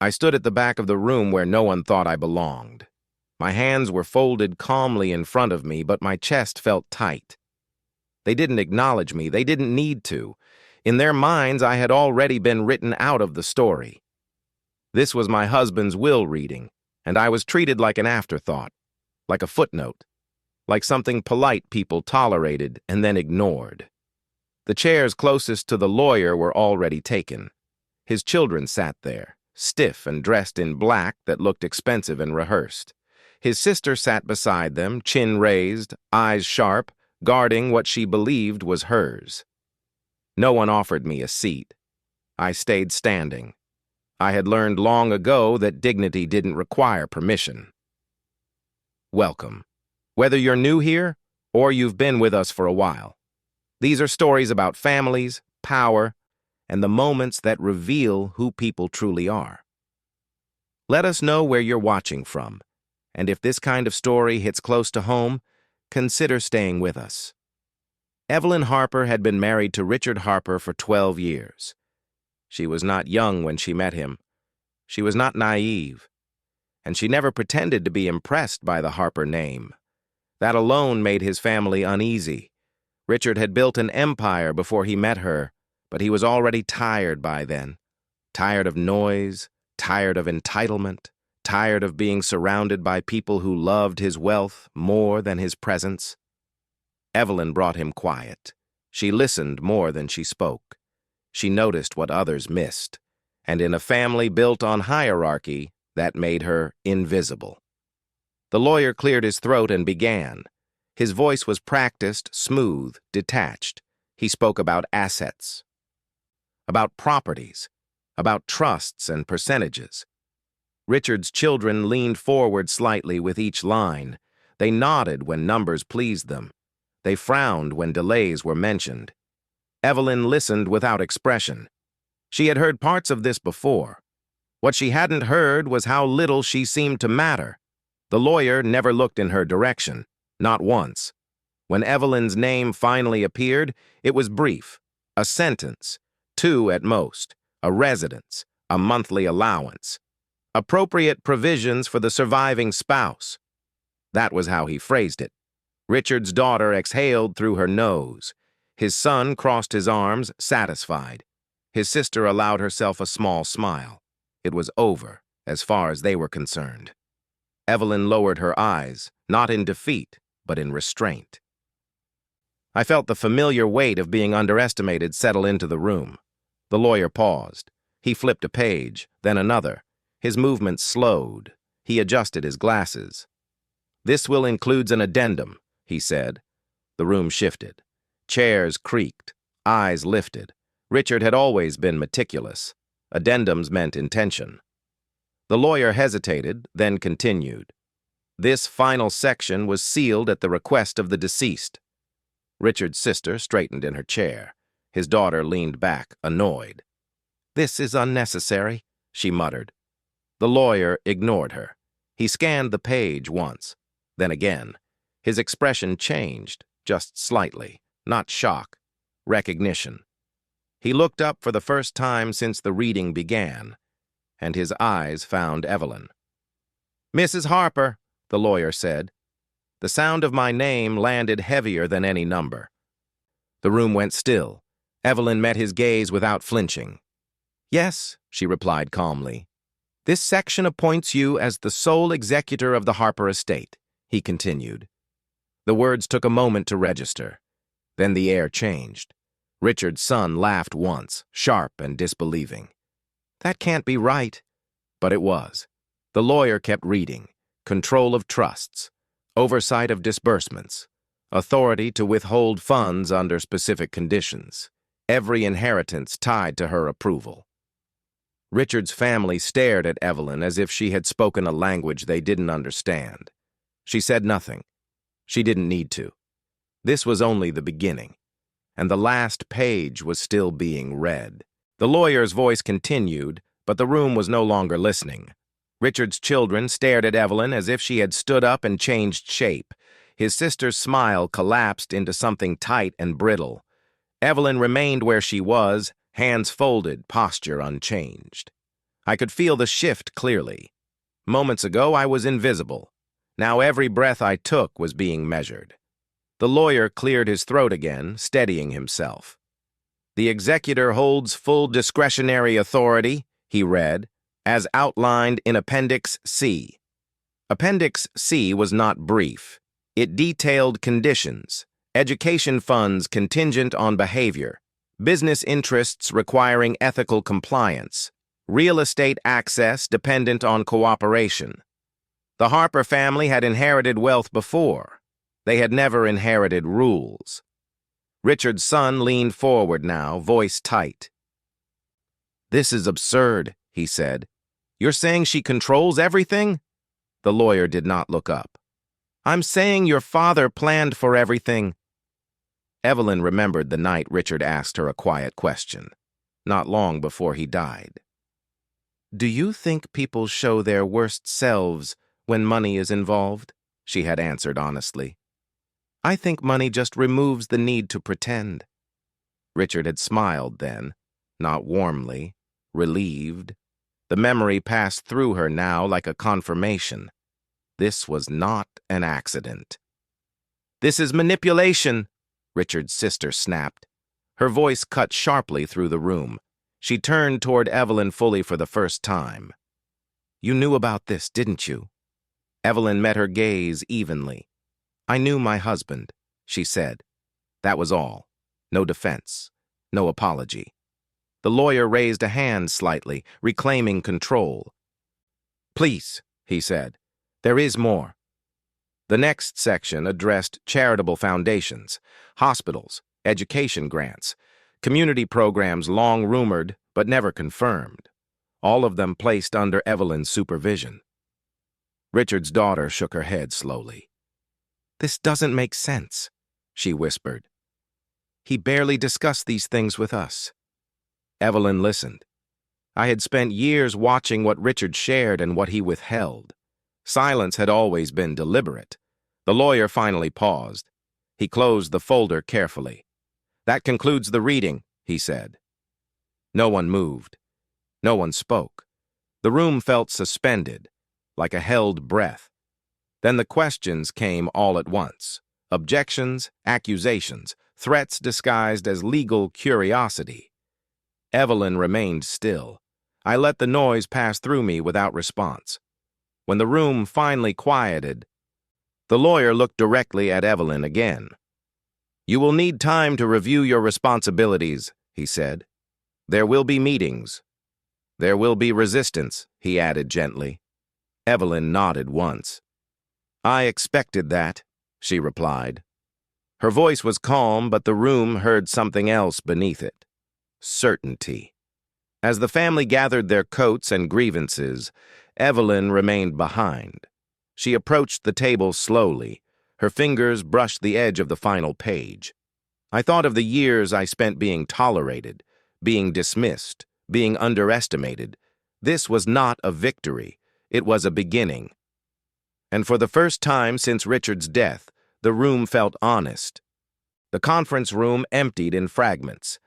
I stood at the back of the room where no one thought I belonged. My hands were folded calmly in front of me, but my chest felt tight. They didn't acknowledge me. They didn't need to. In their minds, I had already been written out of the story. This was my husband's will reading, and I was treated like an afterthought, like a footnote, like something polite people tolerated and then ignored. The chairs closest to the lawyer were already taken. His children sat there, stiff and dressed in black that looked expensive and rehearsed. His sister sat beside them, chin raised, eyes sharp, guarding what she believed was hers. No one offered me a seat. I stayed standing. I had learned long ago that dignity didn't require permission. Welcome. Whether you're new here or you've been with us for a while, these are stories about families, power, and the moments that reveal who people truly are. Let us know where you're watching from, and if this kind of story hits close to home, consider staying with us. Evelyn Harper had been married to Richard Harper for 12 years. She was not young when she met him. She was not naive, and she never pretended to be impressed by the Harper name. That alone made his family uneasy. Richard had built an empire before he met her, but he was already tired by then. Tired of noise, tired of entitlement, tired of being surrounded by people who loved his wealth more than his presence. Evelyn brought him quiet. She listened more than she spoke. She noticed what others missed, and in a family built on hierarchy, that made her invisible. The lawyer cleared his throat and began. His voice was practiced, smooth, detached. He spoke about assets, about properties, about trusts and percentages. Richard's children leaned forward slightly with each line. They nodded when numbers pleased them. They frowned when delays were mentioned. Evelyn listened without expression. She had heard parts of this before. What she hadn't heard was how little she seemed to matter. The lawyer never looked in her direction, not once. When Evelyn's name finally appeared, it was brief. A sentence, 2 at most, a residence, a monthly allowance, appropriate provisions for the surviving spouse. That was how he phrased it. Richard's daughter exhaled through her nose. His son crossed his arms, satisfied. His sister allowed herself a small smile. It was over, as far as they were concerned. Evelyn lowered her eyes, not in defeat, but in restraint. I felt the familiar weight of being underestimated settle into the room. The lawyer paused. He flipped a page, then another. His movements slowed. He adjusted his glasses. "This will include an addendum," he said. The room shifted. Chairs creaked. Eyes lifted. Richard had always been meticulous. Addendums meant intention. The lawyer hesitated, then continued. This final section was sealed at the request of the deceased. Richard's sister straightened in her chair. His daughter leaned back, annoyed. "This is unnecessary," she muttered. The lawyer ignored her. He scanned the page once, then again. His expression changed, just slightly, not shock, recognition. He looked up for the first time since the reading began, and his eyes found Evelyn. "Mrs. Harper," the lawyer said. The sound of my name landed heavier than any number. The room went still. Evelyn met his gaze without flinching. "Yes," she replied calmly. "This section appoints you as the sole executor of the Harper estate," he continued. The words took a moment to register. Then the air changed. Richard's son laughed once, sharp and disbelieving. "That can't be right." But it was. The lawyer kept reading. Control of trusts, oversight of disbursements, authority to withhold funds under specific conditions, every inheritance tied to her approval. Richard's family stared at Evelyn as if she had spoken a language they didn't understand. She said nothing. She didn't need to. This was only the beginning, and the last page was still being read. The lawyer's voice continued, but the room was no longer listening. Richard's children stared at Evelyn as if she had stood up and changed shape. His sister's smile collapsed into something tight and brittle. Evelyn remained where she was, hands folded, posture unchanged. I could feel the shift clearly. Moments ago, I was invisible. Now every breath I took was being measured. The lawyer cleared his throat again, steadying himself. The executor holds full discretionary authority, he read, as outlined in Appendix C. Appendix C was not brief. It detailed conditions, education funds contingent on behavior, business interests requiring ethical compliance, real estate access dependent on cooperation. The Harper family had inherited wealth before. They had never inherited rules. Richard's son leaned forward now, voice tight. "This is absurd," he said. "You're saying she controls everything?" The lawyer did not look up. "I'm saying your father planned for everything." Evelyn remembered the night Richard asked her a quiet question, not long before he died. "Do you think people show their worst selves when money is involved?" she had answered honestly. "I think money just removes the need to pretend." Richard had smiled then, not warmly, relieved. The memory passed through her now like a confirmation. This was not an accident. "This is manipulation," Richard's sister snapped. Her voice cut sharply through the room. She turned toward Evelyn fully for the first time. "You knew about this, didn't you?" Evelyn met her gaze evenly. "I knew my husband," she said. That was all. No defense. No apology. The lawyer raised a hand slightly, reclaiming control. "Please," he said, "there is more." The next section addressed charitable foundations, hospitals, education grants, community programs long rumored but never confirmed, all of them placed under Evelyn's supervision. Richard's daughter shook her head slowly. "This doesn't make sense," she whispered. "He barely discussed these things with us." Evelyn listened. I had spent years watching what Richard shared and what he withheld. Silence had always been deliberate. The lawyer finally paused. He closed the folder carefully. "That concludes the reading," he said. No one moved. No one spoke. The room felt suspended, like a held breath. Then the questions came all at once. Objections, accusations, threats disguised as legal curiosity. Evelyn remained still. I let the noise pass through me without response. When the room finally quieted, the lawyer looked directly at Evelyn again. "You will need time to review your responsibilities," he said. "There will be meetings. There will be resistance," he added gently. Evelyn nodded once. "I expected that," she replied. Her voice was calm, but the room heard something else beneath it. Certainty. As the family gathered their coats and grievances, Evelyn remained behind. She approached the table slowly. Her fingers brushed the edge of the final page. I thought of the years I spent being tolerated, being dismissed, being underestimated. This was not a victory. It was a beginning. And for the first time since Richard's death, the room felt honest. The conference room emptied in fragments.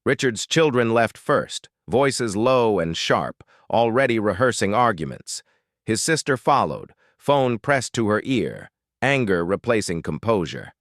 Richard's children left first, voices low and sharp, already rehearsing arguments. His sister followed, phone pressed to her ear, anger replacing composure.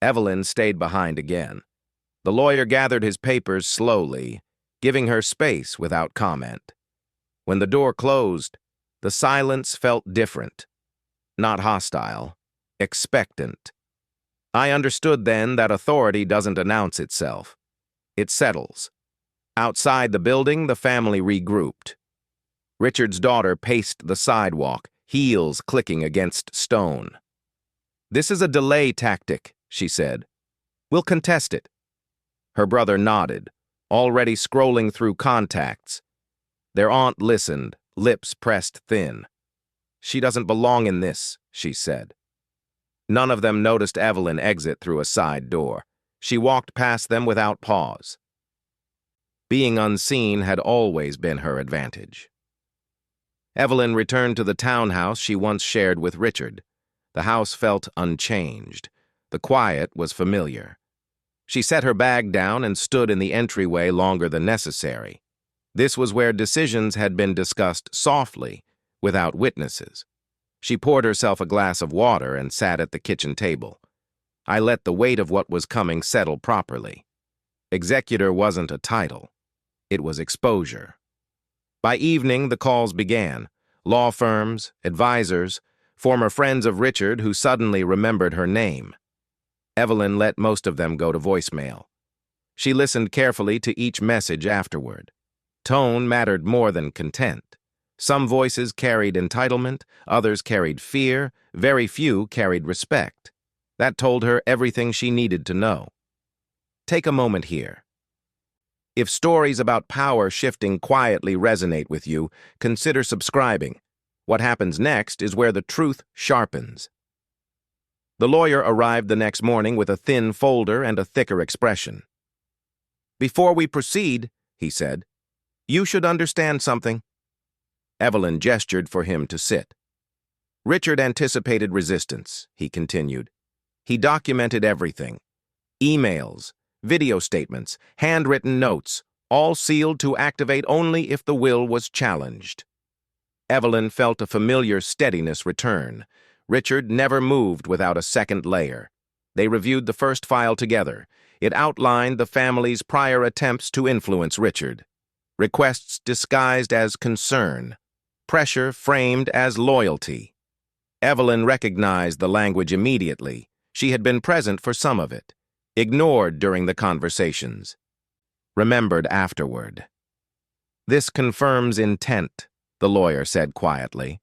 Evelyn stayed behind again. The lawyer gathered his papers slowly, giving her space without comment. When the door closed, the silence felt different. Not hostile, expectant. I understood then that authority doesn't announce itself. It settles. Outside the building, the family regrouped. Richard's daughter paced the sidewalk, heels clicking against stone. "This is a delay tactic," she said. "We'll contest it." Her brother nodded, already scrolling through contacts. Their aunt listened, lips pressed thin. "She doesn't belong in this," she said. None of them noticed Evelyn exit through a side door. She walked past them without pause. Being unseen had always been her advantage. Evelyn returned to the townhouse she once shared with Richard. The house felt unchanged. The quiet was familiar. She set her bag down and stood in the entryway longer than necessary. This was where decisions had been discussed softly, without witnesses. She poured herself a glass of water and sat at the kitchen table. I let the weight of what was coming settle properly. Executor wasn't a title. It was exposure. By evening, the calls began. Law firms, advisors, former friends of Richard who suddenly remembered her name. Evelyn let most of them go to voicemail. She listened carefully to each message afterward. Tone mattered more than content. Some voices carried entitlement, others carried fear, very few carried respect. That told her everything she needed to know. Take a moment here. If stories about power shifting quietly resonate with you, consider subscribing. What happens next is where the truth sharpens. The lawyer arrived the next morning with a thin folder and a thicker expression. "Before we proceed," he said, "you should understand something." Evelyn gestured for him to sit. Richard anticipated resistance, he continued. He documented everything. Emails, video statements, handwritten notes, all sealed to activate only if the will was challenged. Evelyn felt a familiar steadiness return. Richard never moved without a second layer. They reviewed the first file together. It outlined the family's prior attempts to influence Richard. Requests disguised as concern. Pressure framed as loyalty. Evelyn recognized the language immediately. She had been present for some of it. Ignored during the conversations. Remembered afterward. "This confirms intent," the lawyer said quietly.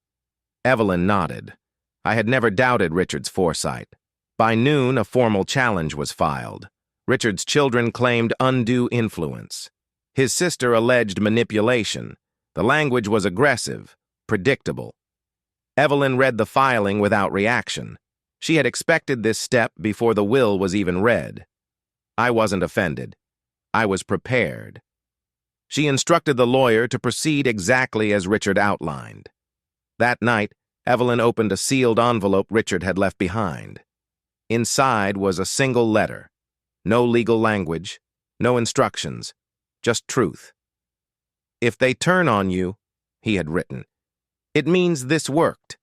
Evelyn nodded. I had never doubted Richard's foresight. By noon, a formal challenge was filed. Richard's children claimed undue influence. His sister alleged manipulation. The language was aggressive, predictable. Evelyn read the filing without reaction. She had expected this step before the will was even read. I wasn't offended. I was prepared. She instructed the lawyer to proceed exactly as Richard outlined. That night, Evelyn opened a sealed envelope Richard had left behind. Inside was a single letter. No legal language, no instructions, just truth. "If they turn on you," he had written, "it means this worked."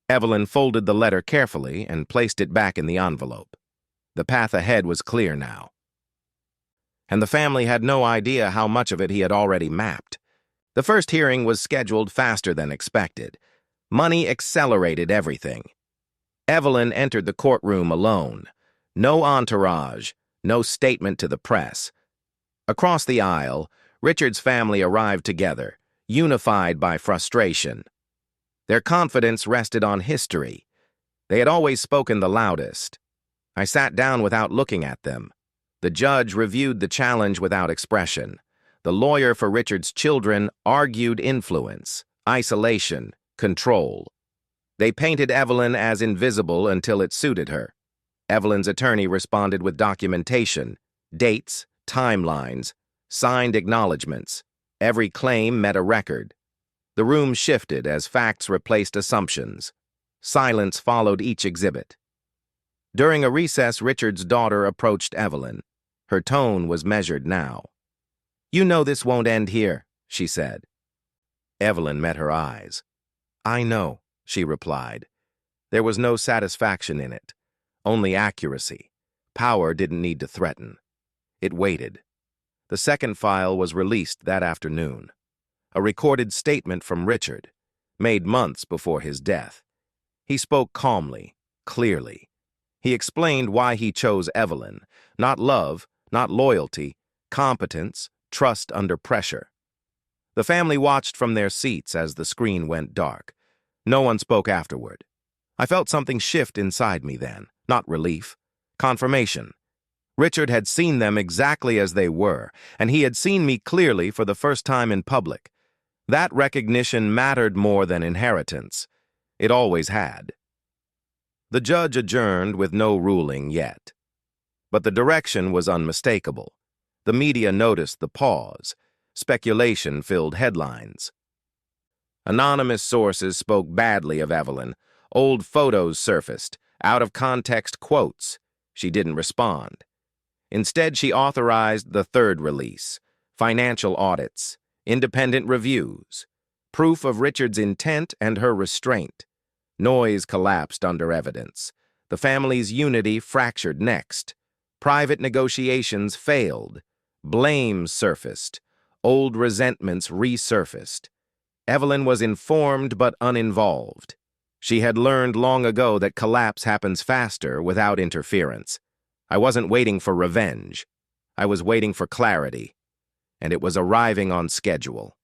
Evelyn folded the letter carefully and placed it back in the envelope. The path ahead was clear now. And the family had no idea how much of it he had already mapped. The first hearing was scheduled faster than expected. Money accelerated everything. Evelyn entered the courtroom alone. No entourage, no statement to the press. Across the aisle, Richard's family arrived together, unified by frustration. Their confidence rested on history. They had always spoken the loudest. I sat down without looking at them. The judge reviewed the challenge without expression. The lawyer for Richard's children argued influence, isolation, control. They painted Evelyn as invisible until it suited her. Evelyn's attorney responded with documentation, dates, timelines, signed acknowledgments. Every claim met a record. The room shifted as facts replaced assumptions. Silence followed each exhibit. During a recess, Richard's daughter approached Evelyn. Her tone was measured now. "You know this won't end here," she said. Evelyn met her eyes. "I know," she replied. There was no satisfaction in it, only accuracy. Power didn't need to threaten. It waited. The second file was released that afternoon. A recorded statement from Richard, made months before his death. He spoke calmly, clearly. He explained why he chose Evelyn. Not love, not loyalty, competence, trust under pressure. The family watched from their seats as the screen went dark. No one spoke afterward. I felt something shift inside me then, not relief, confirmation. Richard had seen them exactly as they were, and he had seen me clearly for the first time in public. That recognition mattered more than inheritance. It always had. The judge adjourned with no ruling yet. But the direction was unmistakable. The media noticed the pause. Speculation filled headlines. Anonymous sources spoke badly of Evelyn. Old photos surfaced, out-of-context quotes. She didn't respond. Instead, she authorized the third release, financial audits, Independent reviews. Proof of Richard's intent and her restraint. Noise collapsed under evidence. The family's unity fractured next. Private negotiations failed. Blame surfaced. Old resentments resurfaced. Evelyn was informed but uninvolved. She had learned long ago that collapse happens faster without interference. I wasn't waiting for revenge. I was waiting for clarity, and it was arriving on schedule.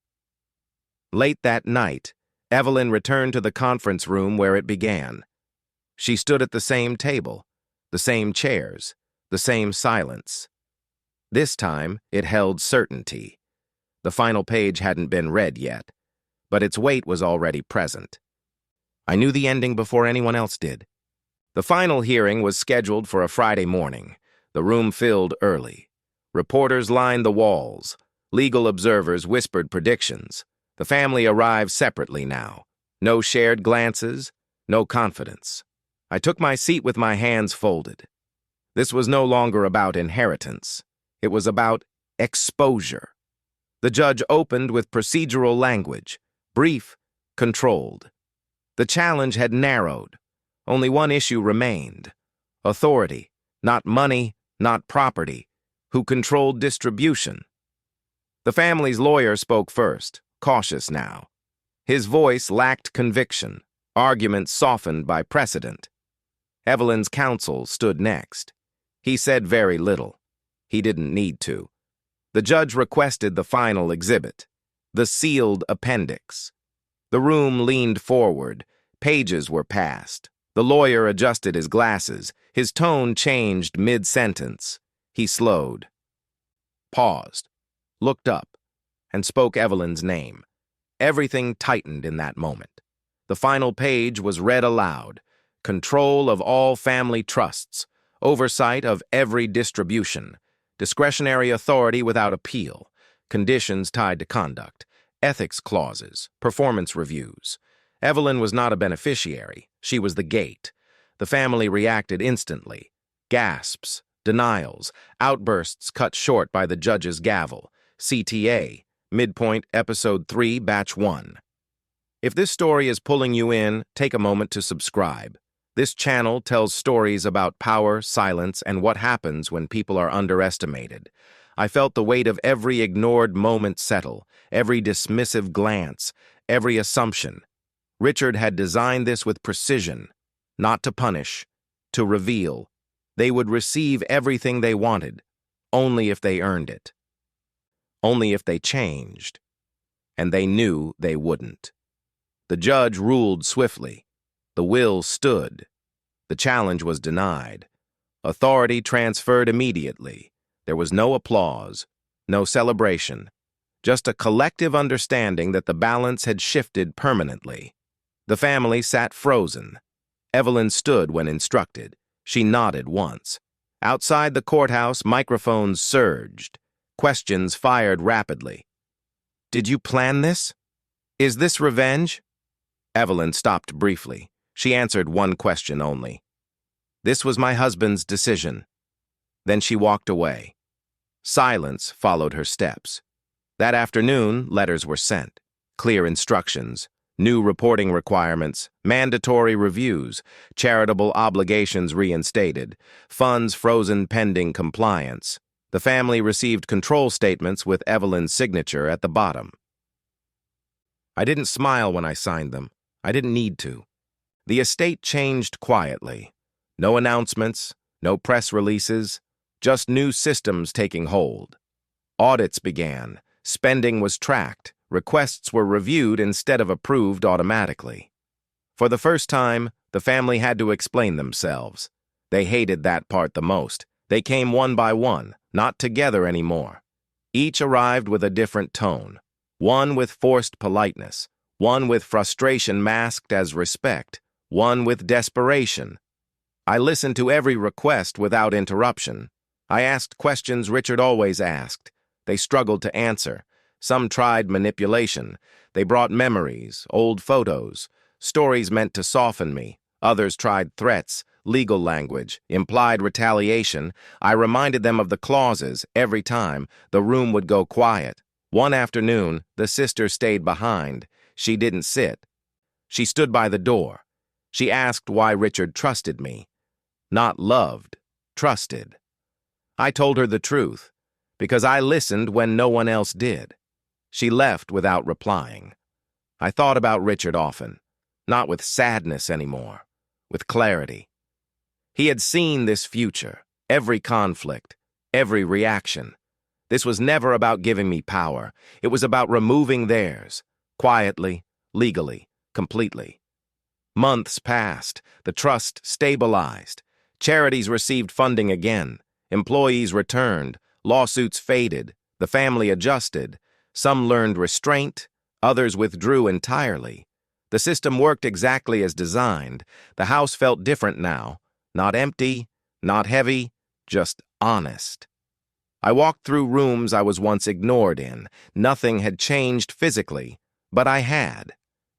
Late that night, Evelyn returned to the conference room where it began. She stood at the same table, the same chairs, the same silence. This time, it held certainty. The final page hadn't been read yet, but its weight was already present. I knew the ending before anyone else did. The final hearing was scheduled for a Friday morning. The room filled early. Reporters lined the walls. Legal observers whispered predictions. The family arrived separately now. No shared glances, no confidence. I took my seat with my hands folded. This was no longer about inheritance. It was about exposure. The judge opened with procedural language, brief, controlled. The challenge had narrowed. Only one issue remained. Authority, not money, not property. Who controlled distribution? The family's lawyer spoke first, cautious now. His voice lacked conviction, arguments softened by precedent. Evelyn's counsel stood next. He said very little. He didn't need to. The judge requested the final exhibit, the sealed appendix. The room leaned forward. Pages were passed. The lawyer adjusted his glasses. His tone changed mid-sentence. He slowed, paused, looked up, and spoke Evelyn's name. Everything tightened in that moment. The final page was read aloud. Control of all family trusts, oversight of every distribution, discretionary authority without appeal, conditions tied to conduct, ethics clauses, performance reviews. Evelyn was not a beneficiary. She was the gate. The family reacted instantly. Gasps, denials, outbursts cut short by the judge's gavel. CTA, midpoint, episode 3, batch 1. If this story is pulling you in, take a moment to subscribe. This channel tells stories about power, silence, and what happens when people are underestimated. I felt the weight of every ignored moment settle, every dismissive glance, every assumption. Richard had designed this with precision, not to punish, to reveal. They would receive everything they wanted, only if they earned it. Only if they changed. And they knew they wouldn't. The judge ruled swiftly. The will stood. The challenge was denied. Authority transferred immediately. There was no applause, no celebration, just a collective understanding that the balance had shifted permanently. The family sat frozen. Evelyn stood when instructed. She nodded once. Outside the courthouse, microphones surged. Questions fired rapidly. Did you plan this? Is this revenge? Evelyn stopped briefly. She answered one question only. This was my husband's decision. Then she walked away. Silence followed her steps. That afternoon, letters were sent. Clear instructions. New reporting requirements, mandatory reviews, charitable obligations reinstated, funds frozen pending compliance. The family received control statements with Evelyn's signature at the bottom. I didn't smile when I signed them. I didn't need to. The estate changed quietly. No announcements, no press releases, just new systems taking hold. Audits began. Spending was tracked. Requests were reviewed instead of approved automatically. For the first time, the family had to explain themselves. They hated that part the most. They came one by one, not together anymore. Each arrived with a different tone. One with forced politeness, one with frustration masked as respect, one with desperation. I listened to every request without interruption. I asked questions Richard always asked. They struggled to answer. Some tried manipulation. They brought memories, old photos, stories meant to soften me. Others tried threats, legal language, implied retaliation. I reminded them of the clauses every time. The room would go quiet. One afternoon, the sister stayed behind. She didn't sit. She stood by the door. She asked why Richard trusted me. Not loved, trusted. I told her the truth, because I listened when no one else did. She left without replying. I thought about Richard often, not with sadness anymore, with clarity. He had seen this future, every conflict, every reaction. This was never about giving me power. It was about removing theirs, quietly, legally, completely. Months passed, the trust stabilized. Charities received funding again. Employees returned. Lawsuits faded. The family adjusted. Some learned restraint. Others withdrew entirely. The system worked exactly as designed. The house felt different now. Not empty, not heavy, just honest. I walked through rooms I was once ignored in. Nothing had changed physically, but I had.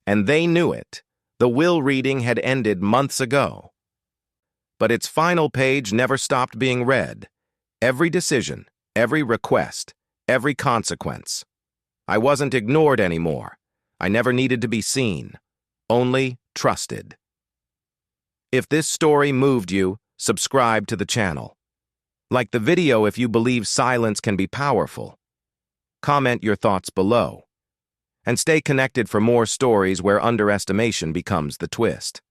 And they knew it. The will reading had ended months ago. But its final page never stopped being read. Every decision, every request, every consequence. I wasn't ignored anymore. I never needed to be seen, only trusted. If this story moved you, subscribe to the channel. Like the video if you believe silence can be powerful. Comment your thoughts below. And stay connected for more stories where underestimation becomes the twist.